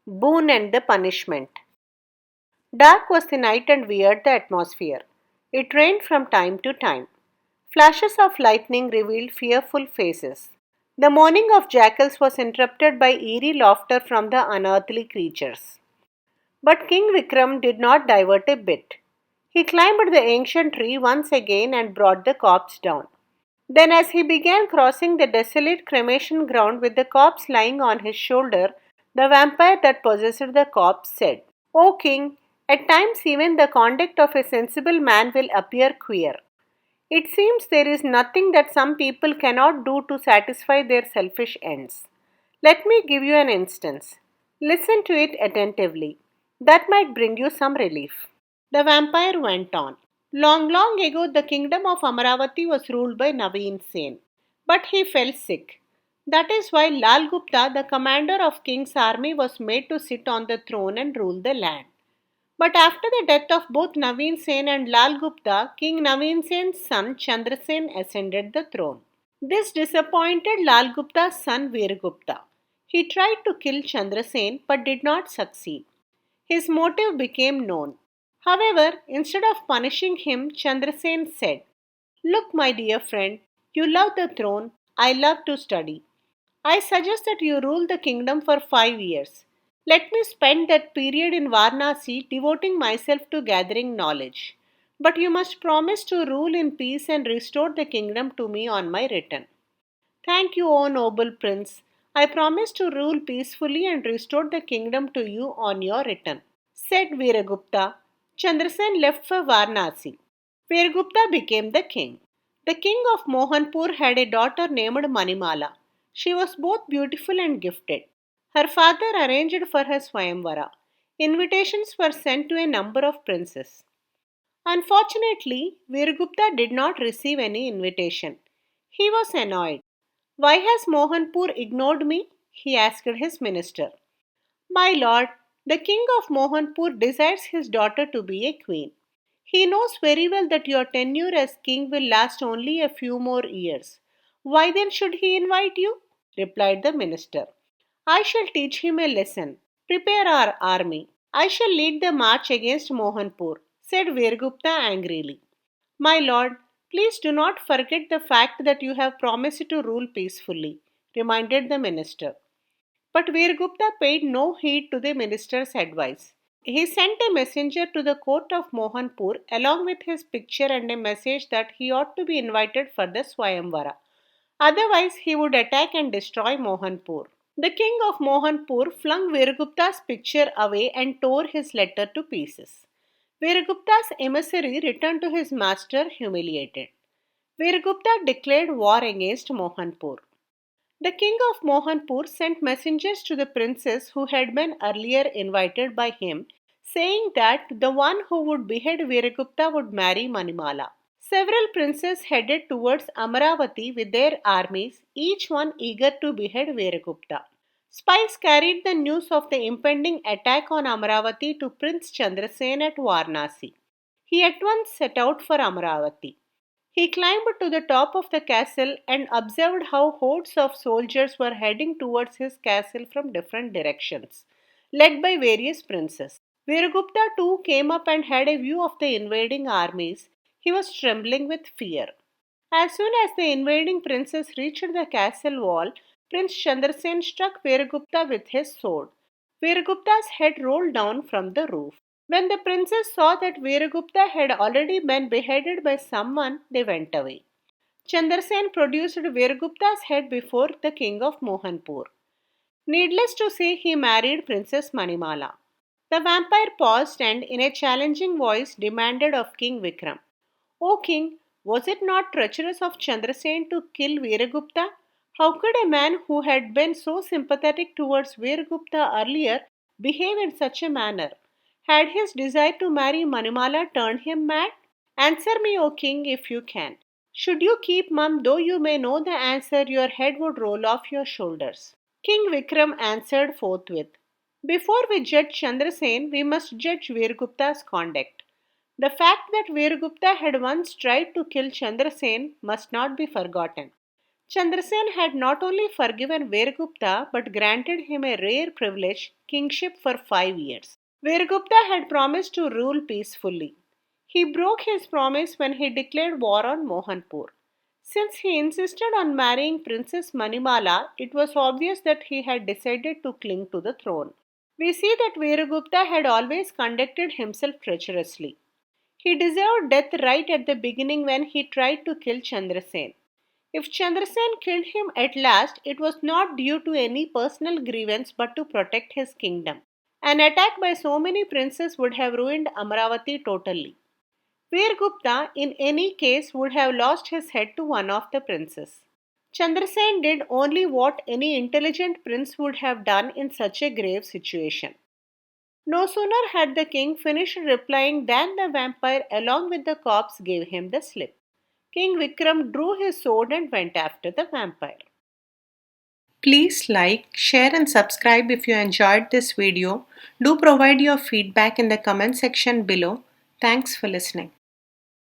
Boon and the Punishment. Dark was the night and weird the atmosphere. It rained from time to time. Flashes of lightning revealed fearful faces. The mourning of jackals was interrupted by eerie laughter from the unearthly creatures. But King Vikram did not divert a bit. He climbed the ancient tree once again and brought the corpse down. Then, as he began crossing the desolate cremation ground with the corpse lying on his shoulder, the vampire that possessed the corpse said, "O king, at times even the conduct of a sensible man will appear queer. It seems there is nothing that some people cannot do to satisfy their selfish ends. Let me give you an instance. Listen to it attentively. That might bring you some relief." The vampire went on. Long, long ago, the kingdom of Amaravati was ruled by Naveen Sen. But he fell sick. That is why Lal Gupta, the commander of king's army, was made to sit on the throne and rule the land. But after the death of both Naveen Sen and Lal Gupta, King Naveen Sen's son Chandrasen ascended the throne. This disappointed Lal Gupta's son Viragupta. He tried to kill Chandrasen but did not succeed. His motive became known. However, instead of punishing him, Chandrasen said, "Look, my dear friend, you love the throne, I love to study. I suggest that you rule the kingdom for 5 years. Let me spend that period in Varanasi devoting myself to gathering knowledge. But you must promise to rule in peace and restore the kingdom to me on my return." "Thank you, O noble prince. I promise to rule peacefully and restore the kingdom to you on your return," said Viragupta. Chandrasen left for Varanasi. Viragupta became the king. The king of Mohanpur had a daughter named Manimala. She was both beautiful and gifted. Her father arranged for her Swayamvara. Invitations were sent to a number of princes. Unfortunately, Virgupta did not receive any invitation. He was annoyed. "Why has Mohanpur ignored me?" he asked his minister. "My lord, the king of Mohanpur desires his daughter to be a queen. He knows very well that your tenure as king will last only a few more years. Why then should he invite you?" replied the minister. "I shall teach him a lesson. Prepare our army. I shall lead the march against Mohanpur," said Virgupta angrily. "My lord, please do not forget the fact that you have promised to rule peacefully," reminded the minister. But Virgupta paid no heed to the minister's advice. He sent a messenger to the court of Mohanpur along with his picture and a message that he ought to be invited for the Swayamvara. Otherwise, he would attack and destroy Mohanpur. The king of Mohanpur flung Virgupta's picture away and tore his letter to pieces. Virgupta's emissary returned to his master humiliated. Virgupta declared war against Mohanpur. The king of Mohanpur sent messengers to the princes who had been earlier invited by him, saying that the one who would behead Viragupta would marry Manimala. Several princes headed towards Amaravati with their armies, each one eager to behead Viragupta. Spies carried the news of the impending attack on Amaravati to Prince Chandrasen at Varanasi. He at once set out for Amaravati. He climbed to the top of the castle and observed how hordes of soldiers were heading towards his castle from different directions, led by various princes. Viragupta too came up and had a view of the invading armies. He was trembling with fear. As soon as the invading princes reached the castle wall, Prince Chandrasen struck Viragupta with his sword. Viragupta's head rolled down from the roof. When the princes saw that Viragupta had already been beheaded by someone, they went away. Chandrasen produced Viragupta's head before the king of Mohanpur. Needless to say, he married Princess Manimala. The vampire paused and, in a challenging voice, demanded of King Vikram, "O king, was it not treacherous of Chandrasen to kill Viragupta? How could a man who had been so sympathetic towards Viragupta earlier behave in such a manner? Had his desire to marry Manimala turned him mad? Answer me, O king, if you can. Should you keep mum, though you may know the answer, your head would roll off your shoulders." King Vikram answered forthwith, "Before we judge Chandrasen, we must judge Virgupta's conduct. The fact that Virgupta had once tried to kill Chandrasen must not be forgotten. Chandrasen had not only forgiven Viragupta but granted him a rare privilege, kingship for 5 years. Viragupta had promised to rule peacefully. He broke his promise when he declared war on Mohanpur. Since he insisted on marrying Princess Manimala, it was obvious that he had decided to cling to the throne. We see that Viragupta had always conducted himself treacherously. He deserved death right at the beginning when he tried to kill Chandrasen. If Chandrasen killed him at last, it was not due to any personal grievance but to protect his kingdom. An attack by so many princes would have ruined Amaravati totally. Virgupta, in any case, would have lost his head to one of the princes. Chandrasen did only what any intelligent prince would have done in such a grave situation. No sooner had the king finished replying than the vampire, along with the corpse, gave him the slip. King Vikram drew his sword and went after the vampire. Please like, share, and subscribe if you enjoyed this video. Do provide your feedback in the comment section below. Thanks for listening.